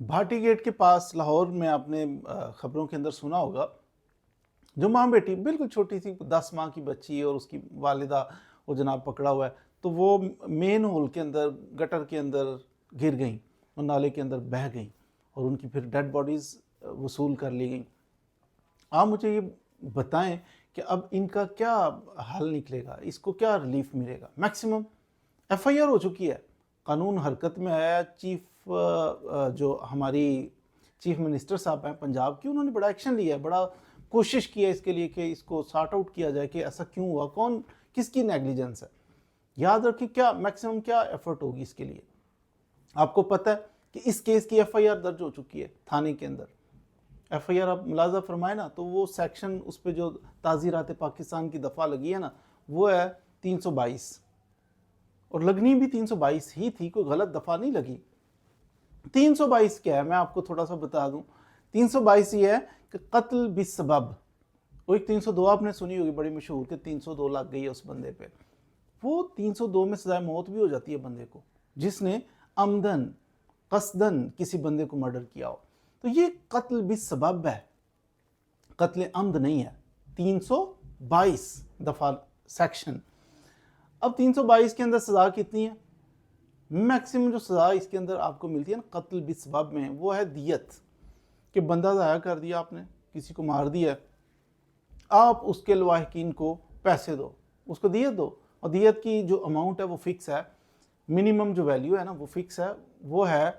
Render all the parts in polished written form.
Baati get کے پاس لاہور میں آپ نے خبروں کے اندر سنا ہوگا، جو ماں بیٹی بالکل چھوٹی سی 10 ماہ کی بچی اور اس کی والدہ وہ جناب پکڑا ہوا ہے، تو وہ مین ہول کے اندر گٹر کے اندر گر گئیں اور نالے کے اندر بہہ گئیں اور ان کی پھر ڈیڈ باڈیز وصول کر لی گئیں۔ آپ مجھے یہ بتائیں کہ اب ان کا کیا حل نکلے گا، اس کو کیا ریلیف ملے گا؟ میکسیمم ایف آئی آر ہو چکی ہے، قانون حرکت میں ہے، جو ہماری چیف منسٹر صاحب ہیں پنجاب کی، انہوں نے بڑا ایکشن لیا ہے، بڑا کوشش کی ہے اس کے لیے کہ اس کو سارٹ آؤٹ کیا جائے کہ ایسا کیوں ہوا، کس کی نیگلیجنس ہے۔ یاد رکھیں کیا میکسیمم کیا ایفرٹ ہوگی اس کے لیے۔ آپ کو پتہ ہے کہ اس کیس کی ایف آئی آر درج ہو چکی ہے تھانے کے اندر۔ ایف آئی آر آپ ملاحظہ فرمائے نا، تو وہ سیکشن اس پہ جو تعزیرات پاکستان کی دفعہ لگی ہے نا، وہ ہے 322، اور لگنی بھی 322 ہی تھی، کوئی غلط دفعہ نہیں لگی۔ 322 کیا ہے، میں آپ کو تھوڑا سا بتا دوں۔ 322 یہ ہے کہ قتل بسبب، وہ ایک 302 آپ نے سنی ہوگی بڑی مشہور کہ 302 لگ گئی ہے اس بندے پہ۔ وہ 302 میں سزائے موت بھی ہو جاتی ہے بندے کو، جس نے عمدن قصدن کسی بندے کو مرڈر کیا ہو۔ تو یہ قتل بسبب ہے، قتل عمد نہیں ہے۔ 322 دفعہ سیکشن۔ اب 322 کے اندر سزا کتنی ہے؟ میکسیمم جو سزا اس کے اندر آپ کو ملتی ہے نا قتل بسبب میں، وہ ہے دیت، کہ بندہ ضائع کر دیا آپ نے، کسی کو مار دیا، آپ اس کے لواحقین کو پیسے دو، اس کو دیت دو، اور دیت کی جو اماؤنٹ ہے وہ فکس ہے، منیمم جو ویلیو ہے نا وہ فکس ہے، وہ ہے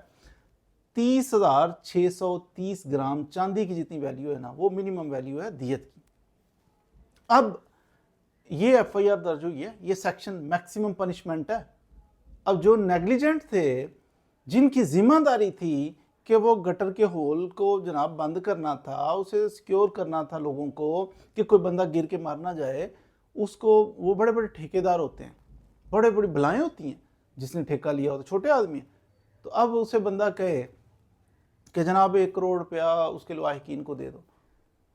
30,630 گرام چاندی کی جتنی ویلیو ہے نا، وہ منیمم ویلیو ہے دیت کی۔ اب یہ ایف آئی آر درج ہوئی ہے، یہ سیکشن میکسیمم پنشمنٹ ہے۔ اب جو نیگلیجنٹ تھے، جن کی ذمہ داری تھی کہ وہ گٹر کے ہول کو جناب بند کرنا تھا، اسے سیکیور کرنا تھا لوگوں کو کہ کوئی بندہ گر کے مار نہ جائے، اس کو وہ بڑے بڑے ٹھیکیدار ہوتے ہیں، بڑے بڑی بلائیں ہوتی ہیں، جس نے ٹھیکہ لیا ہوتا چھوٹے آدمی ہیں۔ تو اب اسے بندہ کہے کہ جناب 1 کروڑ روپیہ اس کے لواحقین کو دے دو،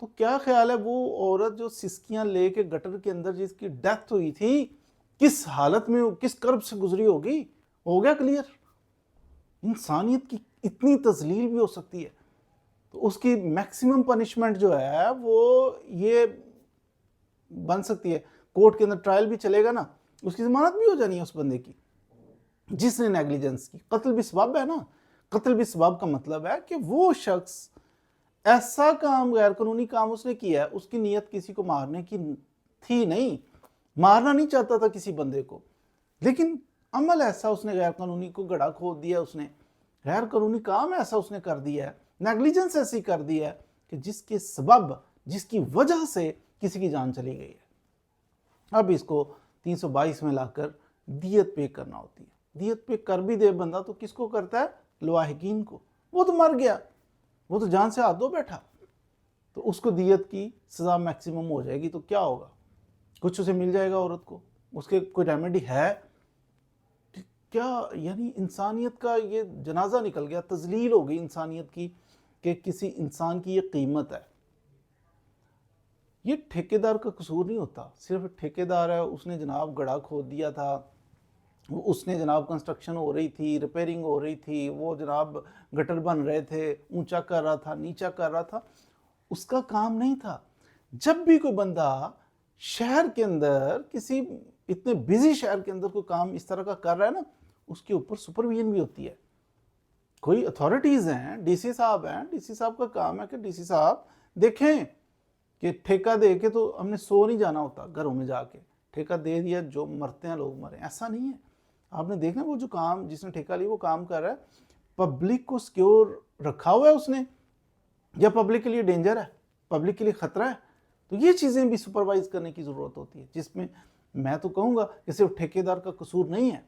تو کیا خیال ہے وہ عورت جو سسکیاں لے کے گٹر کے اندر جس کی ڈیتھ ہوئی تھی، کس حالت میں، کس کرب سے گزری ہوگی؟ ہو گیا کلیئر؟ انسانیت کی اتنی تذلیل بھی ہو سکتی ہے، تو اس کی میکسیمم پنشمنٹ جو ہے وہ یہ بن سکتی ہے، کورٹ کے اندر ٹرائل بھی چلے گا نا، اس کی ضمانت بھی ہو جانی ہے اس بندے کی جس نے نیگلیجنس کی۔ قتل بسبب ہے نا، قتل بسبب کا مطلب ہے کہ وہ شخص ایسا کام، غیر قانونی کام اس نے کیا ہے، اس کی نیت کسی کو مارنے کی تھی نہیں، مارنا نہیں چاہتا تھا کسی بندے کو، لیکن عمل ایسا اس نے غیر قانونی کو گڑھا کھود دیا، اس نے غیر قانونی کام ایسا اس نے کر دیا ہے، نیگلیجنس ایسی کر دی ہے کہ جس کے سبب، جس کی وجہ سے کسی کی جان چلی گئی ہے۔ اب اس کو 322 میں لا کر دیت پے کرنا ہوتی ہے۔ دیت پے کر بھی دے بندہ تو کس کو کرتا ہے؟ لواحقین کو۔ وہ تو مر گیا، وہ تو جان سے ہاتھ دھو بیٹھا، تو اس کو دیت کی سزا میکسیمم ہو جائے گی، تو کیا ہوگا؟ کچھ اسے مل جائے گا عورت کو، اس کے کوئی ریمیڈی ہے کیا؟ یعنی انسانیت کا یہ جنازہ نکل گیا، تذلیل ہو گئی انسانیت کی کہ کسی انسان کی یہ قیمت ہے۔ یہ ٹھیکیدار کا قصور نہیں ہوتا، صرف ٹھیکیدار ہے، اس نے جناب گڑھا کھود دیا تھا، اس نے جناب کنسٹرکشن ہو رہی تھی، ریپیرنگ ہو رہی تھی، وہ جناب گٹر بن رہے تھے، اونچا کر رہا تھا، نیچا کر رہا تھا، اس کا کام نہیں تھا۔ جب بھی کوئی بندہ شہر کے اندر، کسی اتنے بیزی شہر کے اندر کوئی کام اس طرح کا کر رہا ہے نا، اس کے اوپر سپرویژن بھی ہوتی ہے، کوئی اتھارٹیز ہیں، ڈی سی صاحب ہیں، ڈی سی صاحب کا کام ہے کہ ڈی سی صاحب دیکھیں کہ ٹھیکہ دے کے تو ہم نے سو نہیں جانا ہوتا گھروں میں جا کے، ٹھیکہ دے دیا جو مرتے ہیں لوگ مریں، ایسا نہیں ہے۔ آپ نے دیکھنا وہ جو کام جس نے ٹھیکہ لی وہ کام کر رہا ہے، پبلک کو سیکیور رکھا ہوا ہے اس نے، یا پبلک کے لیے ڈینجر ہے، پبلک کے لیے خطرہ ہے، تو یہ چیزیں بھی سپروائز کرنے کی ضرورت ہوتی ہے، جس میں میں تو کہوں گا کہ صرف ٹھیکیدار کا قصور نہیں ہے،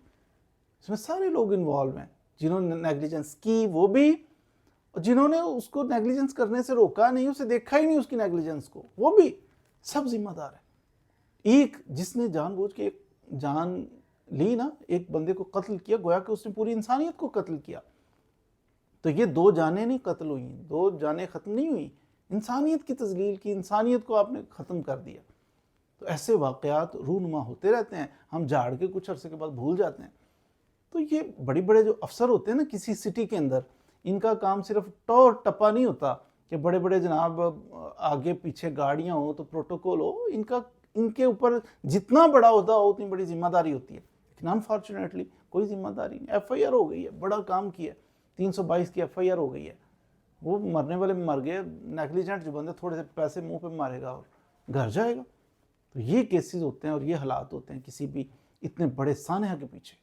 اس میں سارے لوگ انوالو ہیں، جنہوں نے نیگلیجنس کی وہ بھی، جنہوں نے اس کو نیگلیجنس کرنے سے روکا نہیں، اسے دیکھا ہی نہیں اس کی نیگلیجنس کو، وہ بھی، سب ذمہ دار ہے۔ ایک جس نے جان بوجھ کے ایک جان لی نا، ایک بندے کو قتل کیا، گویا کہ اس نے پوری انسانیت کو قتل کیا، تو یہ 2 جانیں نہیں قتل ہوئی، 2 جانیں ختم نہیں ہوئی، انسانیت کی تذلیل کی، انسانیت کو آپ نے ختم کر دیا۔ تو ایسے واقعات رونما ہوتے رہتے ہیں، ہم جھاڑ کے کچھ عرصے کے بعد بھول جاتے ہیں۔ تو یہ بڑے بڑے جو افسر ہوتے ہیں نا کسی سٹی کے اندر، ان کا کام صرف ٹور ٹپا نہیں ہوتا کہ بڑے بڑے جناب آگے پیچھے گاڑیاں ہوں تو پروٹوکول ہو، ان کے اوپر جتنا بڑا ہوتا ہو اتنی بڑی ذمہ داری ہوتی ہے، لیکن انفارچونیٹلی کوئی ذمہ داری نہیں. ایف آئی آر ہو گئی ہے، بڑا کام کیا ہے، 322 کی ایف آئی آر ہو گئی ہے، وہ مرنے والے مر گئے، نیگلیجنٹ جو بندے تھوڑے سے پیسے منہ پہ مارے گا اور گھر جائے گا. تو یہ کیسز ہوتے ہیں اور یہ حالات ہوتے ہیں کسی بھی اتنے بڑے سانحہ کے پیچھے.